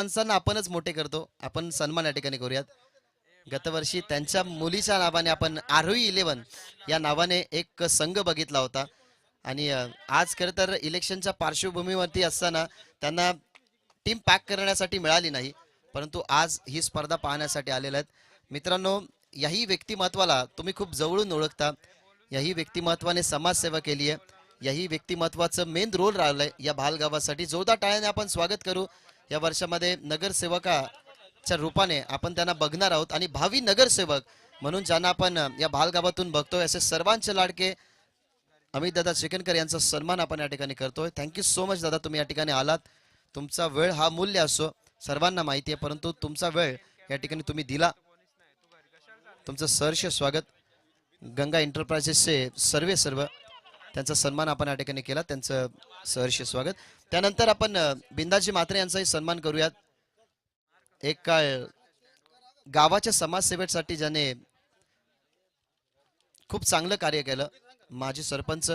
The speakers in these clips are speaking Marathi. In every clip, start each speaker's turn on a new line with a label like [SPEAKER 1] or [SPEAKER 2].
[SPEAKER 1] माणसांना आपणच मोठे करतो. आपण सन्मान या ठिकाणी करूयात. गतवर्षी त्यांच्या मुलीच्या नावाने आपण आरोही 11 या नावाने एक संघ बघितला होता आणि आज खरं तर इलेक्शनच्या पार्श्वभूमीवरती असताना त्यांना टीम पॅक करण्यासाठी मिळाली नाही, परंतु आज ही स्पर्धा पाहण्यासाठी आलेल्या आहेत. मित्रांनो, याही व्यक्तिमत्वाला तुम्ही खूप जवळून ओळखता. याही व्यक्तिमत्वाने समाजसेवा केली आहे. याही व्यक्तिमत्वाचं मेन रोल राहिलंय या भालगावासाठी. जोरदार टाळ्याने आपण स्वागत करू. या वर्षामध्ये नगरसेवकाच्या रूपाने आपण त्यांना बघणार आहोत आणि भावी नगरसेवक म्हणून ज्यांना आपण या भालगावातून बघतोय असे सर्वांचे लाडके अमित दादा चिकनकर यांचा सन्मान आपण या ठिकाणी करतोय. थँक्यू सो मच दादा, तुम्ही या ठिकाणी आलात. तुमचा वेळ हा मूल्य असो, सर्वांना माहिती आहे, परंतु तुमचा वेळ या ठिकाणी तुम्ही दिला. तुमचं सहर्ष स्वागत. गंगा एंटरप्राइजेसचे सर्व त्यांचा सन्मान आपण या ठिकाणी केला. त्यांचं सहर्ष स्वागत. त्यानंतर आपण बिंदाजी म्हात्रे यांचाही सन्मान करूयात. एक काळ गावाच्या समाजसेवेसाठी ज्याने खूप चांगलं कार्य केलं, माजी सरपंच,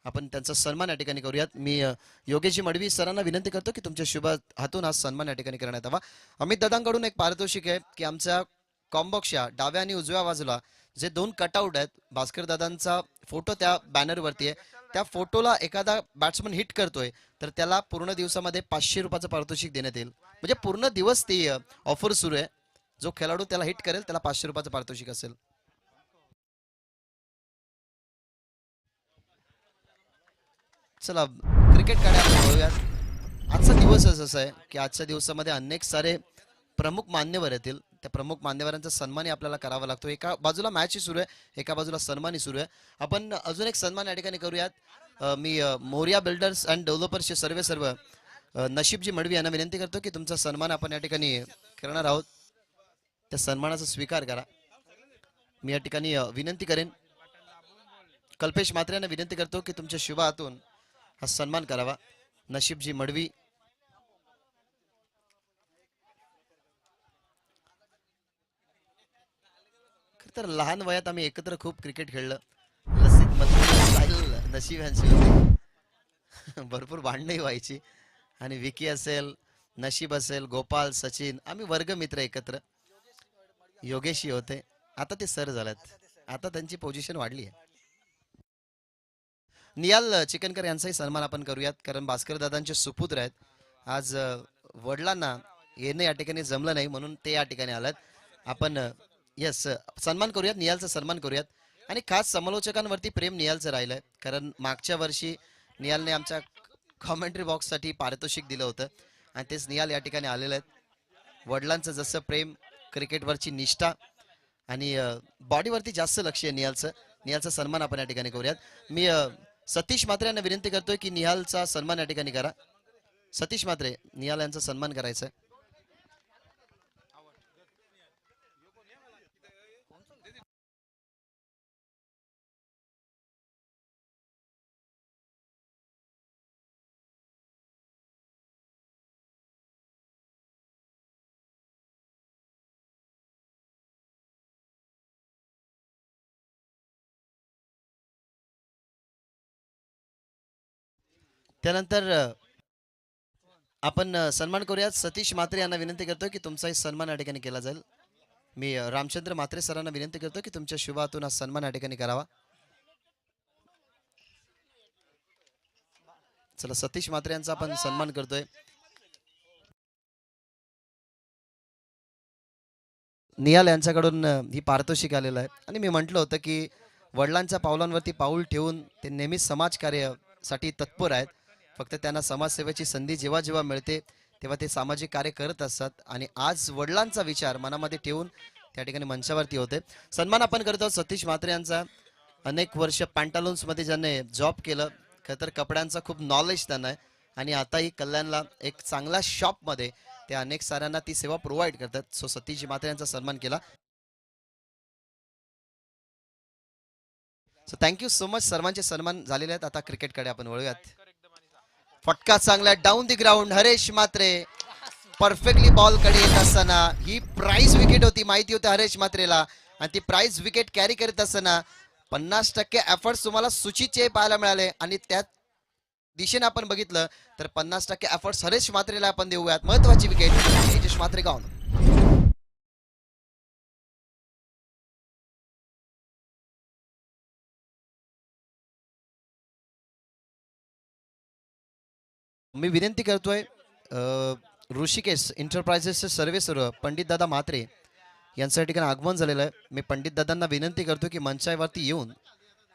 [SPEAKER 1] आपण त्यांचा सन्मान या ठिकाणी करूयात. मी योगेशजी मडवी सरांना विनंती करतो की तुमच्या शुभ हातून हा सन्मान या ठिकाणी करण्यात यावा. अमित दादांकडून एक पारितोषिक आहे की आमच्या कॉम्बॉक्सच्या डाव्या आणि उजव्या बाजूला जे 2 कटआउट आहेत, भास्कर दादांचा फोटो त्या बॅनरवरती आहे. त्या फोटोला एखादा बॅट्समन हिट करतोय तर त्याला पूर्ण दिवसामध्ये 500 रुपयाचं पारितोषिक देण्यात येईल. म्हणजे पूर्ण दिवस ती ऑफर सुरू आहे. जो खेळाडू त्याला हिट करेल त्याला 500 रुपयाचं पारितोषिक असेल. चला क्रिकेटकडे आपण बघूयात. आजचा दिवसच असा आहे की आजच्या दिवसामध्ये अनेक सारे प्रमुख मान्यवर येतील. त्या प्रमुख मान्यवरांचा सन्मानही आपल्याला करावा लागतो. एका बाजूला मॅच सुरू आहे, एका बाजूला सन्मानही सुरू आहे. आपण अजून एक सन्मान या ठिकाणी करूयात. मी मोरिया बिल्डर्स अँड डेव्हलपर्सचे सर्व नशीबजी मडवी यांना विनंती करतो की तुमचा सन्मान आपण या ठिकाणी करणार आहोत. त्या सन्मानाचा स्वीकार करा. मी या ठिकाणी विनंती करेन, कल्पेश म्हात्रे यांना विनंती करतो की तुमच्या शुभ हातून हा सन्मान करावा. नशीबजी मडवी. तर लहान वयात आम्ही एकत्र खूप क्रिकेट खेळलं. लसित मधुर नशीब यांची होती. भरपूर भांडणंही व्हायची आणि विकी असेल, नशीब असेल, गोपाल, सचिन, आम्ही वर्गमित्र एकत्र. योगेशी होते. आता ते सर झालेत. आता त्यांची पोझिशन वाढली आहे. नियाल चिकनकर यांचाही सन्मान आपण करूयात, कारण भास्कर दादांचे सुपुत्र आहेत. आज वडिलांना येणं या ठिकाणी जमलं नाही म्हणून ते या ठिकाणी आलात. आपण यस सन्मान करूयात, नियालचा सन्मान करूयात. आणि खास समालोचकांवरती प्रेम नियालचं राहिलंय, कारण मागच्या वर्षी नियालने आमच्या कॉमेंट्री बॉक्ससाठी पारितोषिक दिलं होतं आणि तेच नियाल या ठिकाणी आलेले आहेत. वडिलांचं जसं प्रेम, क्रिकेटवरची निष्ठा आणि बॉडीवरती जास्त लक्ष आहे निहालचं. निहालचा सन्मान आपण या ठिकाणी करूयात. मी सतीश म्हात्रे यांना विनंती करतोय की निहालचा सन्मान या ठिकाणी करा. सतीश म्हात्रे, निहाल यांचा सन्मान करायचा आहे. त्यानंतर आपण सन्मान करूयात. सतीश म्हात्रे यांना विनंती करतोय की तुमचाही सन्मान या ठिकाणी केला जाईल. मी रामचंद्र म्हात्रे सरांना विनंती करतो की तुमच्या शुभ हातून हा सन्मान या ठिकाणी करावा. चला, सतीश म्हात्रे यांचा आपण सन्मान करतोय. निहाल यांच्याकडून ही पारितोषिक आलेलं आहे आणि मी म्हटलं होतं की वडिलांच्या पावलांवरती पाऊल ठेवून ते नेहमीच समाजकार्यासाठी तत्पर आहेत. फक्त त्यांना समाजसेवेची संधी जेव्हा जेव्हा मिळते तेव्हा ते सामाजिक कार्य करत असतात आणि आज वडिलांचा विचार मनामध्ये ठेवून त्या ठिकाणी मंचावरती होते. सन्मान आपण करत आहोत सतीश म्हात्रे यांचा. अनेक वर्ष पॅन्टालून्समध्ये ज्याने जॉब केलं, खरं तर कपड्यांचा खूप नॉलेज त्यांना आहे आणि आताही कल्याणला एक चांगल्या शॉपमध्ये ते अनेक साऱ्यांना ती सेवा प्रोव्हाइड करतात. सो सतीश म्हात्रे यांचा सन्मान केला. So thank you so much. सर्वांचे सन्मान झालेले आहेत. आता क्रिकेटकडे आपण वळूयात. फटका चांगला down the ground. Haresh Mhatre perfectly ball कडे येत असताना ही प्राइज विकेट होती, माहिती होती हरेश म्हात्रेला, आणि ती प्राइज विकेट कॅरी करत असताना 50% एफर्ट्स तुम्हाला सुचितचे पाहायला मिळाले आणि त्यात दिशेने आपण बघितलं तर 50% एफर्ट्स हरेश मात्रेला आपण देऊयात. महत्वाची विकेट तेजस मात्रे गॉन. मी विनंती करतोय ऋषिकेश इंटरप्राइजेसचे सर्वेसर्व पंडित दादा म्हात्रे यांच्या ठिकाणी आगमन झालेलं आहे. मी पंडित दादांना विनंती करतो की मंचावरती येऊन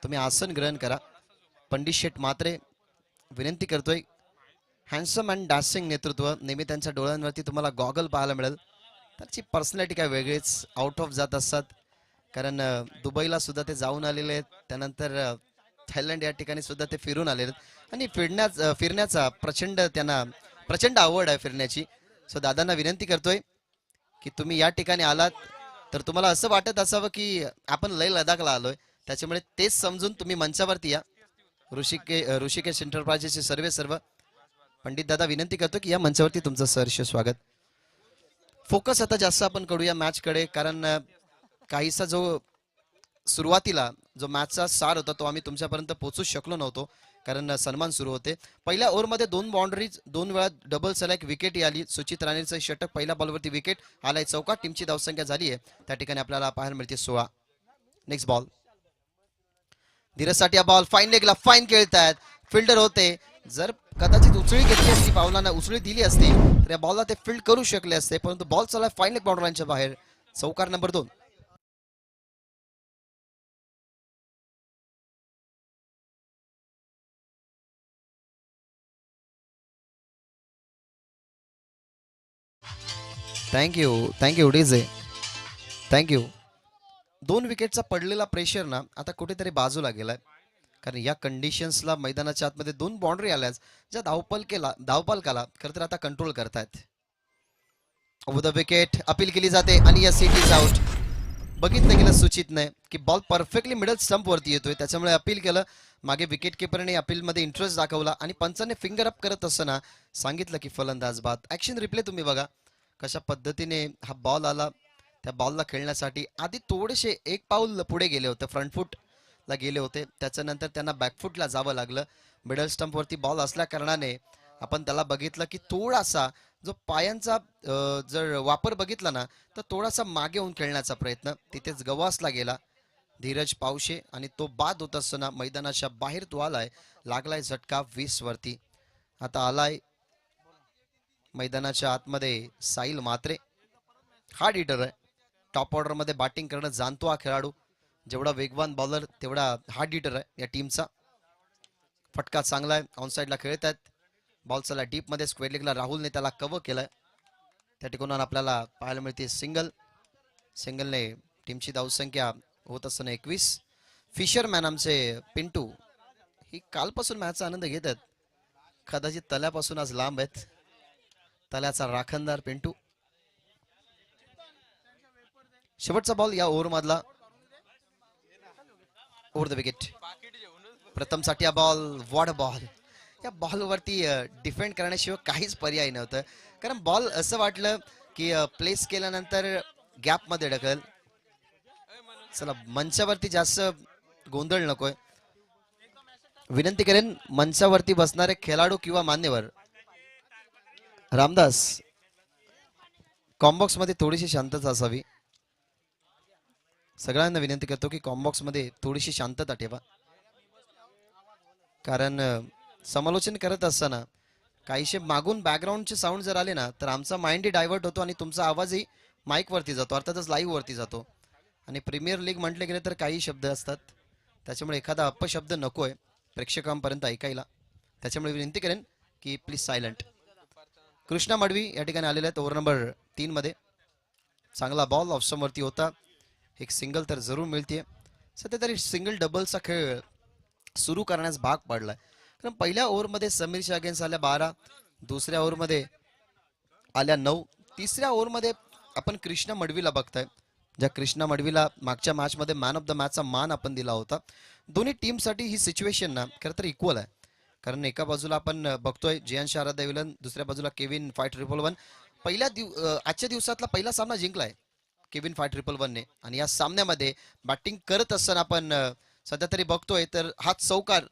[SPEAKER 1] तुम्ही आसन ग्रहण करा. पंडित शेठ म्हात्रे विनंती करतोय. हँडसम अँड डॅशिंग नेतृत्व, नेहमी त्यांच्या डोळ्यांवरती तुम्हाला गॉगल पाहायला मिळेल. त्यांची पर्सनॅलिटी काय वेगळीच आउट ऑफ जात असतात. कारण दुबईला सुद्धा ते जाऊन आलेले आहेत, त्यानंतर थायलंड या ठिकाणी सुद्धा ते फिरून आलेले आहेत आणि फिरण्याचा त्यांना प्रचंड आवड आहे फिरण्याची. सो दादांना विनंती करतोय की तुम्ही या ठिकाणी आलात तर तुम्हाला असं वाटत असावं की आपण लय लडाखला आलोय, त्याच्यामुळे तेच समजून तुम्ही मंचावरती या. ऋषिकेश एंटरप्राइजेसचे सर्व पंडित दादा विनंती करतो की या मंचावरती तुमचं सहर्ष स्वागत. फोकस आता जास्त आपण करूया मॅचकडे, कारण काहीसा जो सुरुवातीला जो मॅचचा सार होता तो आम्ही तुमच्यापर्यंत पोहोचू शकलो नव्हतो, कारण सन्मान सुरू होते. पहिल्या ओव्हरमध्ये 2 बाउंड्रीज, 2 वेळा डबल सलग एक विकेट आली. सुचित राणेचं षटक, पहिल्या बॉलवरती विकेट आलाय. चौकात टीमची धावसंख्या झाली आहे त्या ठिकाणी आपल्याला पाहायला मिळते 16. Next ball Dheeraj Sathiya. Ball fine लेगला फाईन खेळतायत, फिल्डर होते. जर कदाचित उचळी घेतली असती, पावलांना उचळी दिली असती तर या बॉलला ते फील्ड करू शकले असते, परंतु बॉल चालला फाईन लेग बाउंड्रीच्या बाहेर. चौकार नंबर 2. Thank you DJ, thank you. 2 विकेटचा पडलेला प्रेशर ना आता कुठेतरी बाजूला गेलाय, कारण या कंडिशन्सला मैदानाच्या आतमध्ये 2 बाउंड्री आल्याच ज्या धावपालकाला खरं तर आता कंट्रोल करतायत. ओव्हर द विकेट अपील केली जाते आणि या सिट इज आउट. बघितलं गेलं सुचितने की बॉल परफेक्टली मिडल स्टंप वरती येतोय, त्याच्यामुळे अपील केलं. मागे विकेट किपरने अपीलमध्ये इंटरेस्ट दाखवला आणि पंचाने फिंगर अप करत असताना सांगितलं की फलंदाज बाद. ऍक्शन रिप्ले तुम्ही बघा कशा पद्धतीने हा बॉल आला. त्या बॉलला खेळण्यासाठी आधी थोडेसे एक पाऊल पुढे गेले होते, फ्रंट फूटला गेले होते, त्याच्यानंतर त्यांना बॅकफूटला जावं लागलं. मिडल स्टंपवरती बॉल असल्या कारणाने आपण त्याला बघितलं की थोडासा जो पायांचा जर वापर बघितला ना तर थोडासा मागे होऊन खेळण्याचा प्रयत्न तिथेच गवासला गेला धीरज पावशे, आणि तो बाद होत असताना मैदानाच्या बाहेर तो आलाय. लागलाय झटका 20 वरती. आता आलाय मैदानाच्या आतमध्ये साहिल म्हात्रे. हार्ड हिटर आहे, टॉप ऑर्डर मध्ये बॅटिंग करणं जाणतो हा खेळाडू. जेवढा वेगवान बॉलर तेवढा हार्ड हिटर आहे या टीमचा. फटका चांगला आहे, ऑन साईडला खेळत आहेत. बॉल चला डीप मध्ये स्क्वेअर लेगला राहुलने त्याला कव्हर केलाय. त्या ठिकाणून आपल्याला पाहायला मिळते सिंगलने टीमची धावसंख्या होत असताना 21. फिशरमॅन आमचे पिंटू ही कालपासून मॅचचा आनंद घेत आहेत, कदाचित तल्यापासून आज लांब आहेत. तल्याचा राखणदार पिंटू. शेवटचा बॉल या ओव्हर मधला. ओव्हर द विकेट प्रथम साठी बॉल. What ball. या बॉलवरती डिफेंड करण्याशिवाय काहीच पर्याय नव्हतं, कारण बॉल असं वाटलं की प्लेस केल्यानंतर गॅप मध्ये ढकल. चला मंचावरती जास्त गोंधळ नकोय. विनंती करेन मंचावरती बसणारे खेळाडू किंवा मान्यवर रामदास कॉम्बॉक्स मध्ये थोडीशी शांतता असावी. सगळ्यांना विनंती करतो की कॉम्बॉक्स मध्ये थोडीशी शांतता ठेवा, कारण समालोचन करत असताना काहीशे मागून बॅकग्राऊंडचे साऊंड जर आले ना तर आमचा माइंडही डायव्हर्ट होतो आणि तुमचा आवाजही माईक वरती जातो, अर्थातच लाईव्ह वरती जातो. आणि प्रीमियर लीग म्हटले गेले तर काही शब्द असतात, त्याच्यामुळे एखादा अपशब्द नकोय प्रेक्षकांपर्यंत ऐकायला. त्याच्यामुळे विनंती करेन की प्लीज सायलेंट. कृष्णा मडवी या ठिकाणी आलेले आहेत ओव्हर नंबर 3 मध्ये. चांगला बॉल ऑफस्टंपवरती होता, एक सिंगल तर जरूर मिळते. सध्या तरी सिंगल डबलचा खेळ सुरू करण्यास भाग पडलाय, कारण पहिल्या ओव्हरमध्ये समीरच्या अगेन्स्ट आल्या 12, दुसऱ्या ओव्हरमध्ये आल्या 9, तिसऱ्या ओव्हरमध्ये आपण कृष्णा मडवीला बघताय, ज्या कृष्णा मडवीला मागच्या मॅचमध्ये मॅन ऑफ द मॅचचा मान आपण दिला होता. दोन्ही टीमसाठी ही सिच्युएशन ना खरं तर इक्वल आहे, कारण एका बाजूला आपण बघतोय जियान शारदा देविलन, दुसऱ्या बाजूला केविन 5-1-1. आजच्या दिवसातला पहिला सामना जिंकलाय केविन 5-1-1ने, आणि या सामन्यामध्ये बॅटिंग करत असताना आपण सध्या तरी बघतोय तर हा चौकार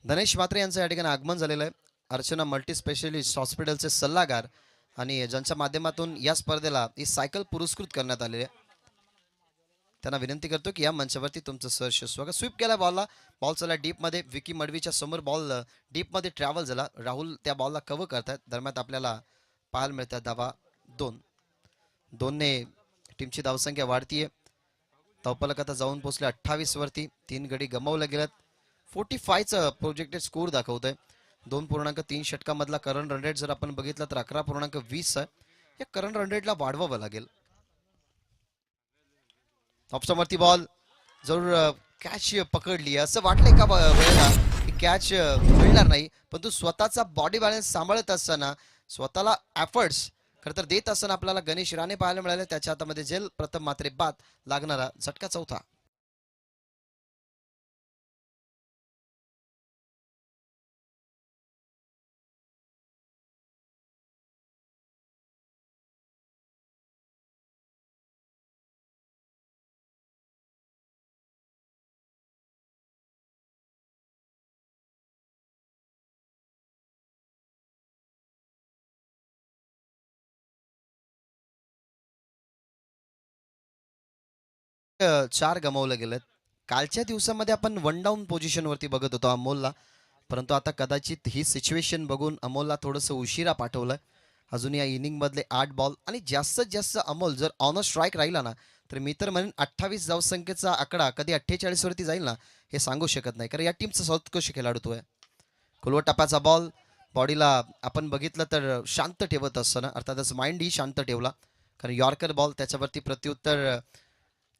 [SPEAKER 1] धनेश म्हात्रे यांचं या ठिकाणी आगमन झालेलं आहे. अर्चना मल्टी स्पेशलिस्ट हॉस्पिटलचे सल्लागार आणि ज्यांच्या माध्यमातून या स्पर्धेला ही सायकल पुरस्कृत करण्यात आलेली आहे. त्यांना विनंती करतो की या मंचावरती तुमचं सहर्ष स्वागत. स्वीप केला बॉलला, बॉल चला डीपमध्ये. विकी मडवीच्या समोर बॉल डीपमध्ये ट्रॅव्हल झाला. राहुल त्या बॉलला कव्हर करतात. दरम्यान आपल्याला पाहायला मिळतात धावा 2-2ने टीमची धावसंख्या वाढतीये. धावफलक आता जाऊन पोहोचले 28 वरती. 3 गडी गमावले गेलेत. 45चं प्रोजेक्टेड स्कोर दाखवतोय. 2.3 षटकामधला करंट रन रेट जर आपण बघितलं तर 11.20 आहे. या करंट रन रेटला वाढवावं लागेल. ऑप्शनवरती बॉल जरूर कॅच पकडली असं वाटलंय का वेळेला की कॅच मिळणार नाही, पण तू स्वतःचा बॉडी बॅलन्स सांभाळत असताना स्वतःला एफर्ट्स खरं तर देत असताना आपल्याला गणेश राणे पाहायला मिळाले. त्याच्या हातामध्ये जेल प्रथम मात्रे बाद लागणारा झटका चौथा. चार गमावले गेलेत. कालच्या दिवसामध्ये आपण वन डाऊन पोझिशनवरती बघत होतो अमोलला, परंतु आता कदाचित ही सिच्युएशन बघून अमोलला थोडंसं उशिरा पाठवलं. अजून या इनिंगमधले 8 बॉल आणि जास्तीत जास्त अमोल जर ऑन स्ट्राईक राहिला ना, तर मी तर म्हणेन 28 धावसंख्येचा आकडा कधी 48 वरती जाईल ना हे सांगू शकत नाही, कारण या टीमचा सर्वोत्कृष्ट खेळाडू तो आहे. खुलवट टप्प्याचा बॉल बॉडीला आपण बघितलं तर शांत ठेवत असताना, अर्थातच माइंडही शांत ठेवला, कारण यॉर्कर बॉल त्याच्यावरती प्रत्युत्तर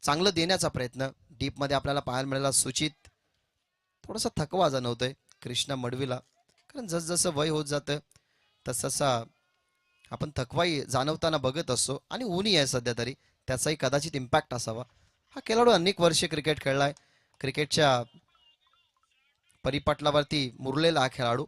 [SPEAKER 1] चांगलं देण्याचा प्रयत्न. डीपमध्ये आपल्याला पाहायला मिळाला सुचित थोडासा थकवा जाणवतोय कृष्णा मडवीला, कारण जसजसं वय होत जातं तसतसा आपण थकवाही जाणवताना बघत असतो आणि ऊनही आहे सध्या तरी त्याचाही कदाचित इम्पॅक्ट असावा. हा खेळाडू अनेक वर्षे क्रिकेट खेळलाय. क्रिकेटच्या परिपटलावरती मुरलेला हा खेळाडू.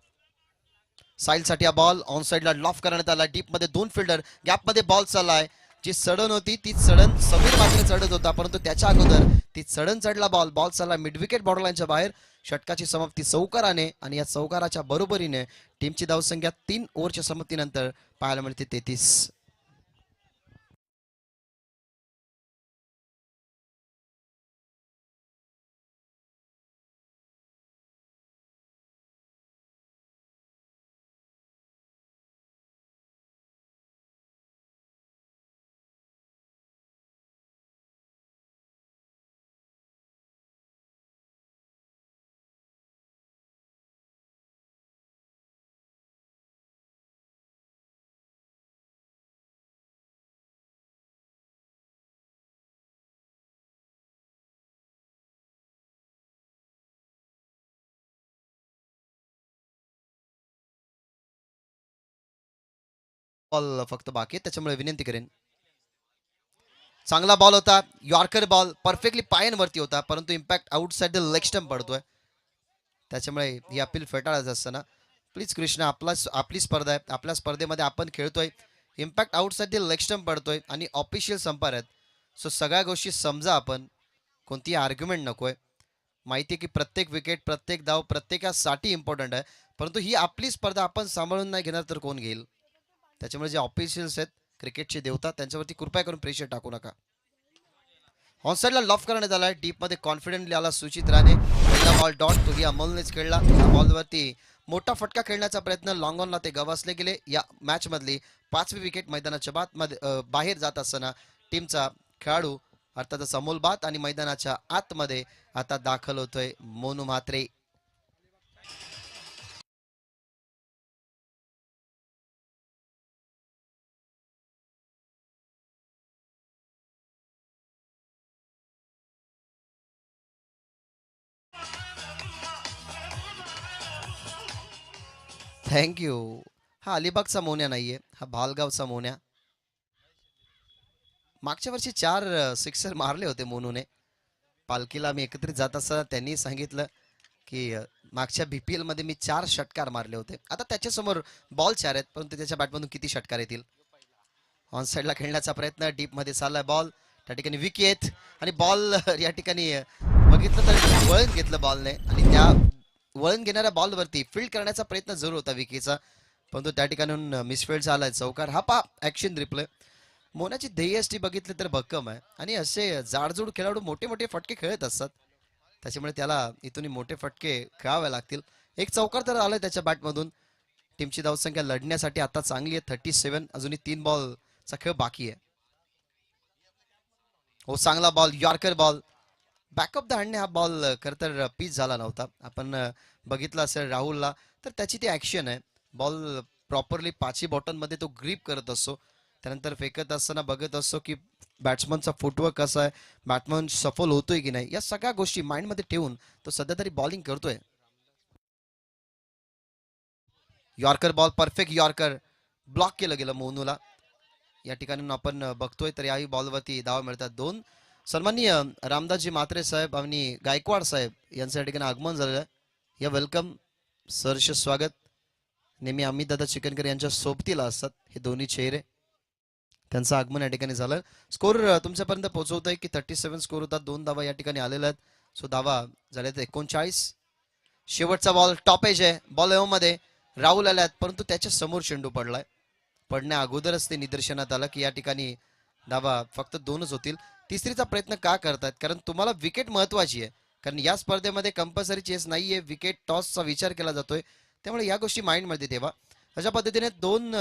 [SPEAKER 1] साईलसाठी हा बॉल ऑन साईडला लॉफ करण्यात आला. डीपमध्ये 2 फिल्डर, गॅपमध्ये बॉल चाललाय. जी सडन होती ती सडन समीर मात्र चढत होता, परंतु त्याच्या अगोदर ती सडन चढला बॉल चालला मिड विकेट बॉर्डरलाईनच्या बाहेर. षटकाची समाप्ती चौकाराने आणि या चौकाराच्या बरोबरीने टीमची धावसंख्या 3 ओव्हरच्या समाप्तीनंतर पाहायला मिळते 33. बॉल फक्त बाकी आहे, त्याच्यामुळे विनंती करेन. चांगला बॉल होता. यॉर्कर बॉल परफेक्टली पायांवरती होता, परंतु impact outside the leg stump पडतोय. त्याच्यामुळे ही अपील फेटाळायचं असताना प्लीज कृष्णा, आपली स्पर्धा आहे, आपल्या स्पर्धेमध्ये आपण खेळतोय. Impact outside the leg stump पडतोय आणि ऑफिशियल संपार आहेत. सो सगळ्या गोष्टी समजा, आपण कोणतीही आर्ग्युमेंट नकोय. माहिती आहे की प्रत्येक विकेट, प्रत्येक धाव प्रत्येकासाठी इम्पॉर्टंट आहे, परंतु ही आपली स्पर्धा आपण सांभाळून नाही घेणार तर कोण घेईल. त्याच्यामुळे जे ऑफिशियल्स आहेत, क्रिकेटचे देवता, त्यांच्यावरती कृपया करून प्रेशर टाकू नका. ऑनसाइडला लॉफ करण्यात आला. डीपमध्ये कॉन्फिडेंटली आला सुचित राणे. पहिला बॉल डॉट, तोही अमोलनेच खेळला. या बॉलवरती मोठा फटका खेळण्याचा प्रयत्न, लॉंग ऑनला ते गवासले गेले. या मॅच मधली 5वी विकेट मैदानाच्या बाहेर जात असताना टीमचा खेळाडू अर्थातच अमोल बात आणि मैदानाच्या आतमध्ये आता दाखल होतोय मोनू म्हात्रे. थँक्यू. हा अलिबागचा मोन्या नाहीये, हा भालगावचा मोन्या. मागच्या वर्षी 4 सिक्सर मारले होते मोनूने. पालखीला मी एकत्रित जात असताना त्यांनी सांगितलं की मागच्या बीपीएल मध्ये मी 4 षटकार मारले होते. आता त्याच्यासमोर बॉल 4 आहेत, परंतु त्याच्या बॅटमधून किती षटकार येतील. ऑन साईडला खेळण्याचा प्रयत्न, डीप मध्ये चाललाय बॉल, त्या ठिकाणी विकेट आणि बॉल या ठिकाणी बघितलं तर वळण घेतलं बॉलने आणि त्या वळण घेणाऱ्या बॉलवरती फील्ड करण्याचा प्रयत्न जरूर होता विकीचा, परंतु त्या ठिकाणून मिसफील्ड झालाय. चौकार हा पा ऍक्शन रिप्ले. मोनाची ध्येयष्टी बघितली तर भक्कम आहे आणि असे जाडजूड खेळाडू मोठे मोठे फटके खेळत असतात, त्याच्यामुळे त्याला इथून मोठे फटके खेळावे लागतील. एक चौकार तर आलाय त्याच्या बॅटमधून. टीमची धावसंख्या लढण्यासाठी आता चांगली आहे 37. अजूनही 3 बॉलचा खेळ बाकी आहे. हो चांगला ball, yorker ball. Backup the हँडने हा बॉल खरं तर पिच झाला नव्हता. आपण बघितलं असेल राहुलला, तर त्याची ती ऍक्शन आहे. बॉल प्रॉपरली पाची बॉटनमध्ये तो ग्रीप करत असतो, त्यानंतर फेकत असताना बघत असतो की बॅट्समनचा फुटवर्क कसा आहे, बॅट्समन सफल होतोय की नाही, या सगळ्या गोष्टी माइंडमध्ये ठेवून तो सध्या तरी बॉलिंग करतोय. Yorker ball, perfect yorker. Block केलं गेलं मोनूला. या ठिकाणी आपण बघतोय तर याही बॉलवरती धावा मिळतात 2. सन्माननीय रामदासजी म्हात्रे साहेब आणि गायकवाड साहेब यांचं या ठिकाणी आगमन झालेलं आहे. या वेलकम, सहर्ष स्वागत. नेहमी अमित दादा चिकनकर यांच्या सोबतीला असतात हे दोन्ही चेहरे. त्यांचं आगमन या ठिकाणी झालं. स्कोर तुमच्यापर्यंत पोहोचवतोय की 37 स्कोर होता. 2 धावा या ठिकाणी आलेल्या आहेत. सो धावा झाल्या 39. शेवटचा बॉल टॉप एज आहे. बॉल मध्ये राहुल आले आहेत, परंतु त्याच्या समोर चेंडू पडलाय. पडण्या अगोदरच ते निदर्शनात आलं की या ठिकाणी धावा फक्त 2च होतील. तिसरीचा प्रयत्न का करतात, कारण तुम्हाला विकेट महत्वाची आहे, कारण या स्पर्धेमध्ये कंपल्सरी चेस नाहीये, विकेट टॉसचा विचार केला जातोय. त्यामुळे या गोष्टी माइंडमध्ये ठेवा. अशा पद्धतीने 2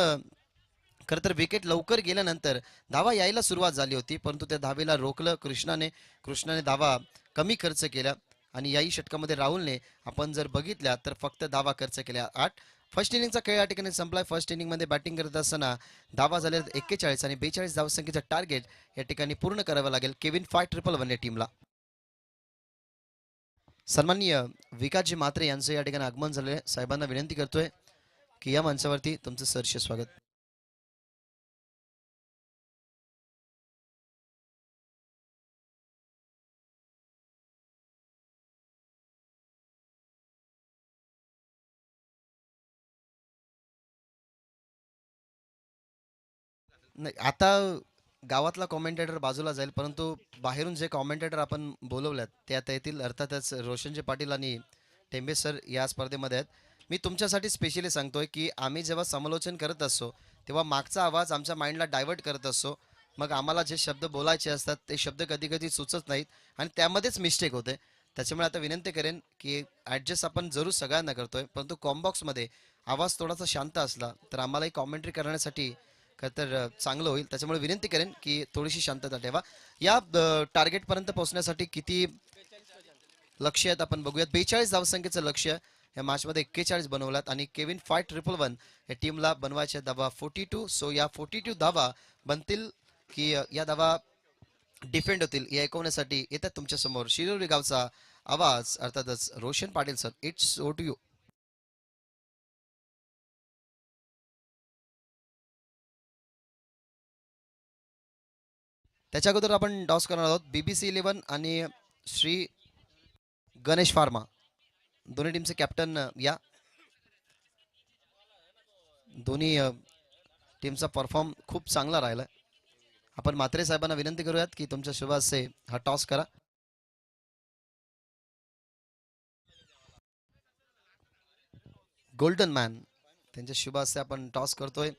[SPEAKER 1] खरं तर विकेट लवकर गेल्यानंतर धावा यायला सुरुवात झाली होती, परंतु त्या धावेला रोखलं कृष्णाने धावा कमी खर्च केल्या आणि याही षटकामध्ये राहुलने आपण जर बघितल्या तर फक्त धावा खर्च केल्या 8. फर्स्ट इनिंगचा खेळ या ठिकाणी संपलाय. फर्स्ट इनिंगमध्ये बॅटिंग करत असताना धावा झाल्या 41 आणि 42 धावसंख्येचं टार्गेट या ठिकाणी पूर्ण करावं लागेल केविन 5-1-1 या टीमला. सन्माननीय विकासजी म्हात्रे यांचं या ठिकाणी आगमन झालेलं. साहेबांना विनंती करतोय की या मंचावरती तुमचं सहर्ष स्वागत. नाही, आता गावातला कॉमेंटेटर बाजूला जाईल, परंतु बाहेरून जे कॉमेंटेटर आपण बोलवल्यात ते आता येतील. अर्थातच रोशनजी पाटील आणि टेंबे सर या स्पर्धेमध्ये आहेत. मी तुमच्यासाठी स्पेशली सांगतोय की आम्ही जेव्हा समालोचन करत असतो तेव्हा मागचा आवाज आमच्या माइंडला डायव्हर्ट करत असतो. मग आम्हाला जे शब्द बोलायचे असतात ते शब्द कधी कधी सुचत नाहीत आणि त्यामध्येच मिस्टेक होते. त्याच्यामुळे आता विनंती करेन की ॲडजस्ट आपण जरूर सगळ्यांना करतोय, परंतु कॉम्बॉक्समध्ये आवाज थोडासा शांत असला तर आम्हालाही कॉमेंट्री करण्यासाठी खरं तर चांगलं होईल. त्याच्यामुळे विनंती करेन की थोडीशी शांतता ठेवा. या टार्गेटपर्यंत पोहोचण्यासाठी किती लक्ष्य आहेत आपण बघूयात. 42 धावसंख्येचं लक्ष्य या मॅचमध्ये 41 बनवल्यात आणि केविन 5-1-1 या टीमला बनवायच्या धावा 42. सो या 42 धावा बनतील की या धावा डिफेंड होतील या ऐकवण्यासाठी येतात तुमच्या समोर शिरोली गावचा आवाज, अर्थातच Roshan Patil sir. It's over to you. त्याच्या अगोदर आपण टॉस करणार आहोत BBC 11 आणि श्री गणेश फार्मा दोन्ही टीमचे कॅप्टन. या दोन्ही टीमचा परफॉर्म खूप चांगला राहिला. आपण म्हात्रे साहेबांना विनंती करूयात की तुमच्या शुभ हस्ते हा टॉस करा. गोल्डन मॅन त्यांच्या शुभ हस्ते आपण टॉस करतोय.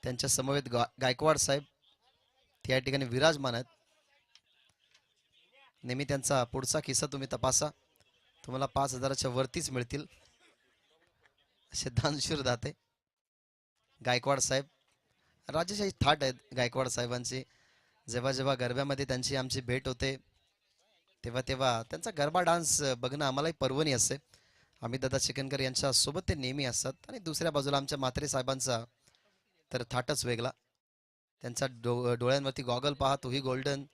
[SPEAKER 1] त्यांच्या समवेत गायकवाड साहेब ते या ठिकाणी विराजमान आहेत. नेहमी त्यांचा पुढचा किस्सा तुम्ही तपासा, तुम्हाला 5,000च्या वरतीच मिळतील असे दानशूर दाते. गायकवाड साहेब राजेशाही थाट आहेत गायकवाड साहेबांची. जेव्हा जेव्हा गरब्यामध्ये त्यांची आमची भेट होते तेव्हा तेव्हा त्यांचा गरबा डान्स बघणं आम्हालाही पर्वणी असते. अमित दादा चिकनकर यांच्या सोबत ते नेहमी असतात आणि दुसऱ्या बाजूला आमच्या म्हात्रे साहेबांचा तर थाटच वेगळा. त्यांचा डोळ्यांवरती गॉगल पहा तोही गोल्डन,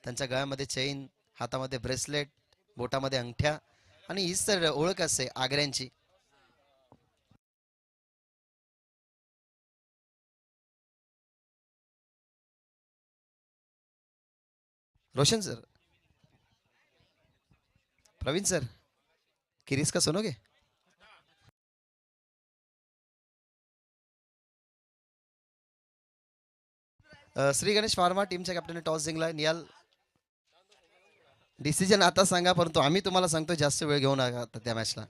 [SPEAKER 1] त्यांच्या गळ्यामध्ये चेन, हातामध्ये ब्रेसलेट, बोटामध्ये अंगठ्या आणि हीच तर ओळख असते आग्र्यांची. रोशन सर, प्रवीण सर, किरीस का सुनोगे? श्री गणेश फार्मा टीमच्या कॅप्टन टॉस जिंकलाय. नियाल डिसिजन आता सांगा, परंतु आम्ही तुम्हाला सांगतो जास्त वेळ घेऊ नका त्या मॅचला.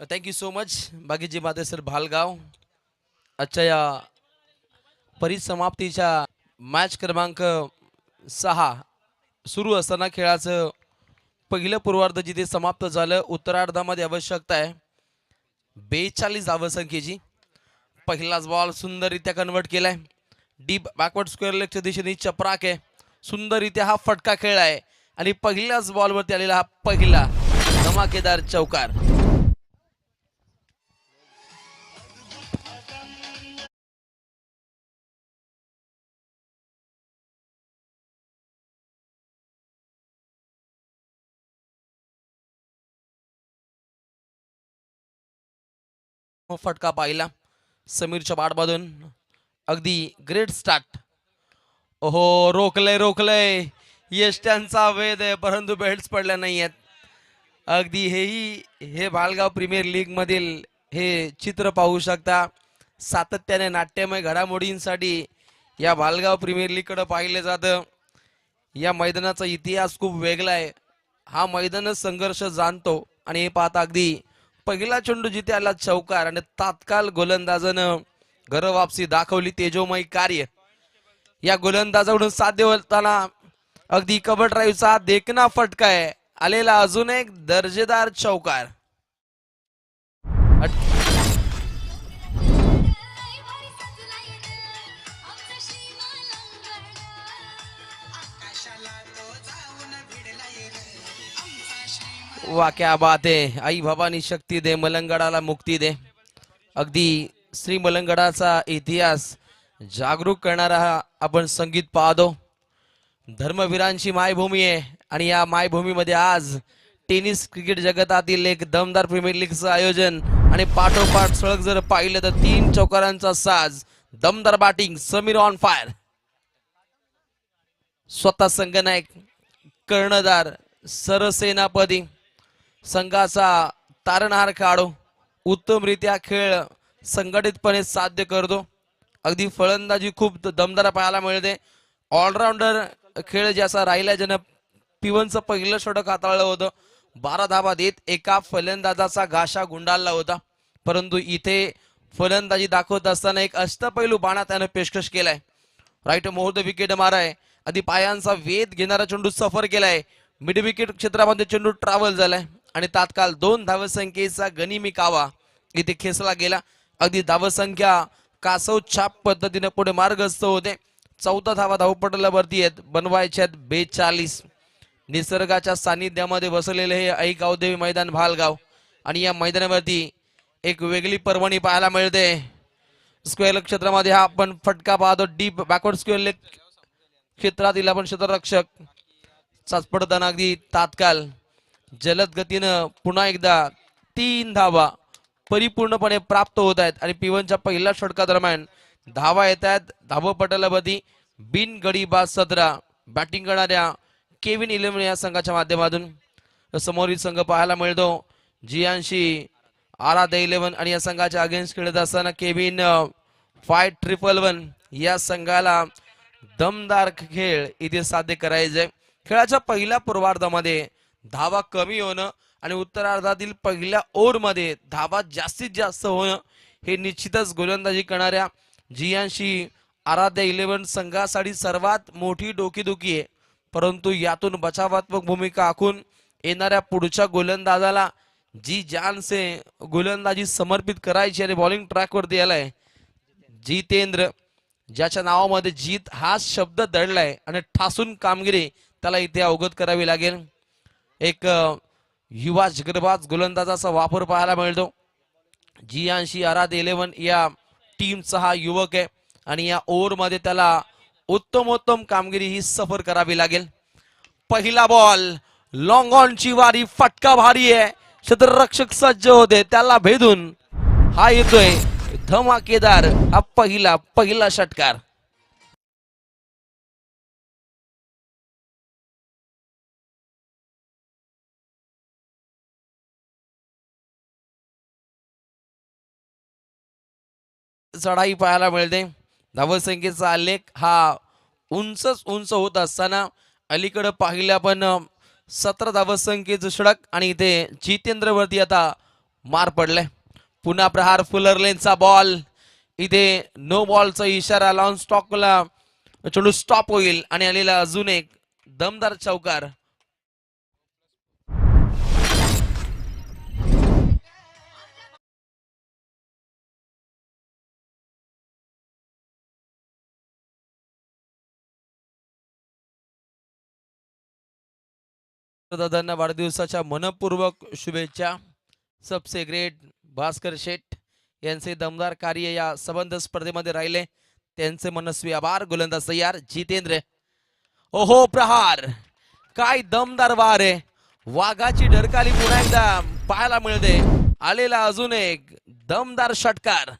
[SPEAKER 2] थँक्यू सो मच बागीजी माते सर भालगाव. आजच्या या परिसमाप्तीच्या मॅच क्रमांक 6 सुरू असताना खेळाचं पहिलं पूर्वार्ध जिथे समाप्त झालं उत्तरार्धामध्ये आवश्यकता आहे 42 धावसंख्येची. पहिलाच बॉल सुंदररित्या कन्वर्ट केलाय डीप बॅकवर्ड स्क्वेअर लेगच्या दिशेने चपराक आहे. सुंदररित्या हा फटका खेळ आहे आणि पहिल्याच बॉलवरती आलेला हा पहिला धमाकेदार चौकार. फटका पाहिला समीरच्या बाटमधून. अगदी ग्रेट स्टार्ट. ओहो रोखलंय रोखलंय यष्ट्यांचा वेध आहे परंतु बेल्ट्स पडल्या नाही आहेत. अगदी हे भालगाव प्रीमियर लीग मधील हे चित्र पाहू शकता. सातत्याने नाट्यमय घडामोडींसाठी या भालगाव प्रीमियर लीग कडे पाहिले जातं. या मैदानाचा इतिहास खूप वेगळा आहे. हा मैदानच संघर्ष जाणतो आणि हे पाहता अगदी पहिला चेंडू जिथे आला चौकार आणि तात्काळ गोलंदाजानं घरवापसी दाखवली तेजोमय कार्य. या गोलंदाजाकडून साध्य होताना अगदी कव्हर ड्राईव्हचा देखना फटका आहे आलेला अजून एक दर्जेदार चौकार. वा क्या बात आहे. आई भवानी शक्ती दे मलंगडाला मुक्ती दे. अगदी श्री मलंगडाचा इतिहास जागरूक करणारा हा आपण संगीत पाहतो. धर्मवीरांची मायभूमी आहे आणि या मायभूमीमध्ये आज टेनिस क्रिकेट जगतातील एक दमदार प्रीमियर लीगचं आयोजन आणि पाठोपाठ सळग जर पाहिलं तर 3 चौकारांचा साज. दमदार बॅटिंग समीर ऑन फायर. स्वतः संघनायक कर्णधार सरसेनापदी संघाचा तारणहार खेळाडू उत्तमरित्या खेळ संघटितपणे साध्य करतो. अगदी फलंदाजी खूप दमदार पाहायला मिळते. ऑलराऊंडर खेळ ज्याचा राहिला ज्यानं पिवनचं पहिलं षटक हाताळलं होतं. 12 धावा देत एका फलंदाजाचा घाशा गुंडाळला होता. परंतु इथे फलंदाजी दाखवत असताना एक अष्टपैलू बाणा त्यानं पेशकश केलाय. राईट मोहर विकेट माराय. आधी पायांचा वेध घेणारा चेंडू सफर केलाय. मिड विकेट क्षेत्रामध्ये चेंडू ट्रॅव्हल झालाय आणि तात्काळ 2 धावसंख्येचा गनिमी कावा इथे खेचला गेला. अगदी धावसंख्या कासव छाप पद्धतीने पुढे मार्गस्थ होते. 14 धावा धावपटलावरती आहेत बनवायच्यात 42. निसर्गाच्या सानिध्यामध्ये बसलेले हे ऐकावदेवी मैदान भालगाव आणि या मैदानावरती एक वेगळी पर्वणी पाहायला मिळते. स्क्वेअर क्षेत्रामध्ये हा आपण फटका पाहतो डीप बॅकवर्ड स्क्वेअर लेग क्षेत्रातील आपण क्षेत्ररक्षक चाचपडताना अगदी तात्काळ जलद गतीनं पुन्हा एकदा 3 धावा परिपूर्णपणे प्राप्त होत आहेत आणि पिवनच्या पहिल्या षटका दरम्यान धावा येत आहेत. धावपटलावरती बिन गडी बाद 17 बॅटिंग करणाऱ्या केविन 11 या संघाच्या माध्यमातून समोरील संघ पाहायला मिळतो. जियांशी आराध्य 11 आणि या संघाच्या अगेन्स्ट खेळत असताना केविन 5111 या संघाला दमदार खेळ इथे साध्य करायचे. खेळाच्या पहिल्या पूर्वार्धामध्ये धावा कमी होणं आणि उत्तरार्धातील पहिल्या ओव्हरमध्ये धावा जास्तीत जास्त होणं हे निश्चितच गोलंदाजी करणाऱ्या जियांशी आराध्य 11 संघासाठी सर्वात मोठी डोकीदुखी आहे. परंतु यातून बचावात्मक भूमिका आखून येणाऱ्या पुढच्या गोलंदाजाला जी जान से गोलंदाजी समर्पित करायची आणि बॉलिंग ट्रॅकवरती आलाय जितेंद्र ज्याच्या नावामध्ये जीत हा शब्द दडलाय आणि ठासून कामगिरी त्याला इथे अवगत करावी लागेल. एक युवा जिगरबाज गोलंदाजाचा वापर पाहायला मिळतो. जियांशी आराध्य 11 या टीमचा हा युवक आहे आणि या ओव्हरमध्ये त्याला उत्तमोत्तम कामगिरी ही सफर करावी लागेल. पहिला बॉल लॉंग ऑनची वारी फटका भारी आहे. क्षेत्ररक्षक सज्ज होते त्याला भेदून हा येतोय धमाकेदार हा पहिला षटकार. चढाई पाहायला मिळते. धावसंख्येचा आलेख हा उंच होत असताना अलीकडे पाहिलं आपण 17 धावसंख्येचं षटक आणि इथे जितेंद्रवरती आता मार पडले. पुन्हा प्रहार फुलरलेनचा बॉल. इथे नो बॉलचा इशारा लावून स्टॉकला चेंडू स्टॉप होईल आणि आलेला अजून एक दमदार चौकार. दादांना वाढदिवसाच्या मनपूर्वक शुभेच्छा. सबसे ग्रेट भास्कर शेठ यांचे दमदार कार्य या संबंध स्पर्धेमध्ये राहिले, त्यांचे मनस्वी आभार. गोलंदाज तयार जितेंद्र. ओहो प्रहार, काय दमदार वार आहे. वाघाची डरकाली पुन्हा एकदा पाहायला मिळते. आलेला अजून एक दमदार षटकार.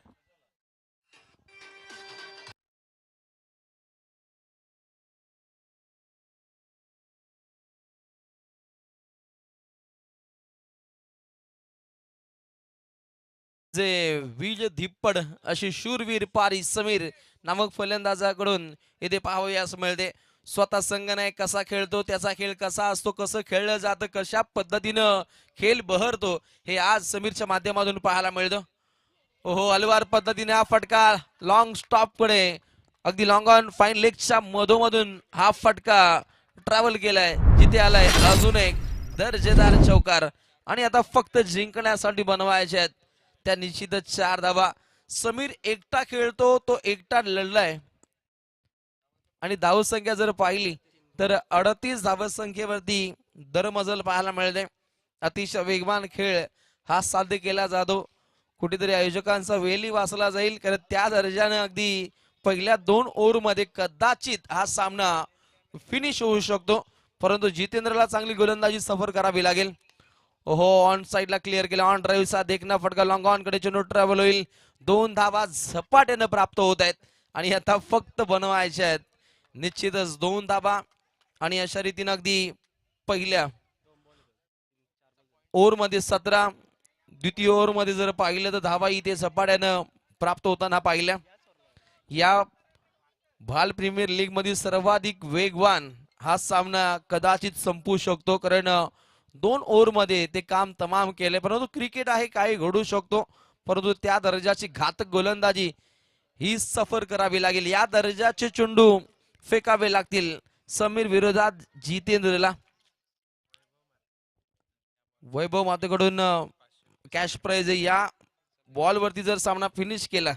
[SPEAKER 2] जे वीज धिप्पड अशी शूरवीर पारी समीर नामक फलंदाजाकडून इथे पाहावयास मिळते. स्वतः संघनायक कसा खेळतो, त्याचा खेळ कसा असतो, कसं खेळलं जातं, कशा पद्धतीनं खेळ बहरतो, हे आज समीरच्या माध्यमातून पाहायला मिळतं. ओहो अलवार पद्धतीने हा फटका लॉंग स्टॉप कडे अगदी लॉंग ऑन फाईन लेगच्या मधोमधून हा फटका ट्रॅव्हल केलाय, जिथे आलाय अजून एक दर्जेदार चौकार. आणि आता फक्त जिंकण्यासाठी बनवायचे आहेत त्या निश्चितच 4 धावा. समीर एकटा खेळतो, तो एकटा लढलाय आणि धावसंख्या जर पाहिली तर 38 धावसंख्येवरती दरमजल पाहायला मिळते. अतिशय वेगवान खेळ हा साध्य केला जातो. कुठेतरी आयोजकांचा वेली वाचला जाईल, कारण त्या दर्जाने अगदी पहिल्या 2 ओव्हरमध्ये कदाचित हा सामना फिनिश होऊ शकतो, परंतु जितेंद्रला चांगली गोलंदाजी सफर करावी लागेल. ओहो ऑन साइडला क्लिअर केला. ऑन ड्राईव्ह चा देखना फटका लॉंग ऑन कडे चेंडू ट्रॅव्हल होईल. 2 धावा झपाट्याने प्राप्त होत आहेत आणि आता फक्त बनवायच्या आहेत निश्चितच 2 धावा. आणि अशा रीतीने अगदी पहिल्या ओव्हर मध्ये 17, द्वितीय ओव्हर मध्ये जर पाहिलं तर धावा इथे झपाट्यानं प्राप्त होताना पाहिल्या. या भाल प्रीमियर लीग मध्ये सर्वाधिक वेगवान हा सामना कदाचित संपू शकतो, कारण 2 ओव्हर मध्ये ते काम तमाम केले. परंतु क्रिकेट आहे, काही घडू शकतो, परंतु त्या दर्जाची घातक गोलंदाजी ही सफर करावी लागेल. या दर्जाचे चेंडू फेकावे लागतील समीर विरोधात जितेंद्रला. वैभव मातेकडून कॅश प्राइज या बॉल वरती जर सामना फिनिश केला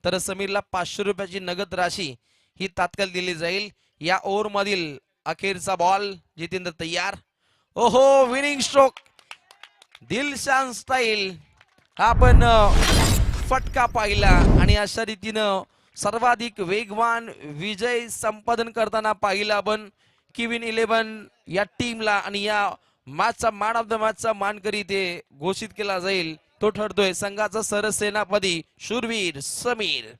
[SPEAKER 2] तर समीरला 500 रुपयाची नगद राशी ही तात्काळ दिली जाईल. या ओव्हर मधील अखेरचा बॉल. जितेंद्र तयार. ओहो विनिंग स्ट्रोक दिलशान स्टाईल हा पण फटका पाहिला आणि अशा रीतीनं सर्वाधिक वेगवान विजय संपादन करताना पाहिला आपण किविन 11 या टीमला. आणि या मॅचचा मॅन ऑफ द मॅचचा मानकरी ते घोषित केला जाईल. तो ठरतोय संघाचा सरसेनापती शूरवीर समीर.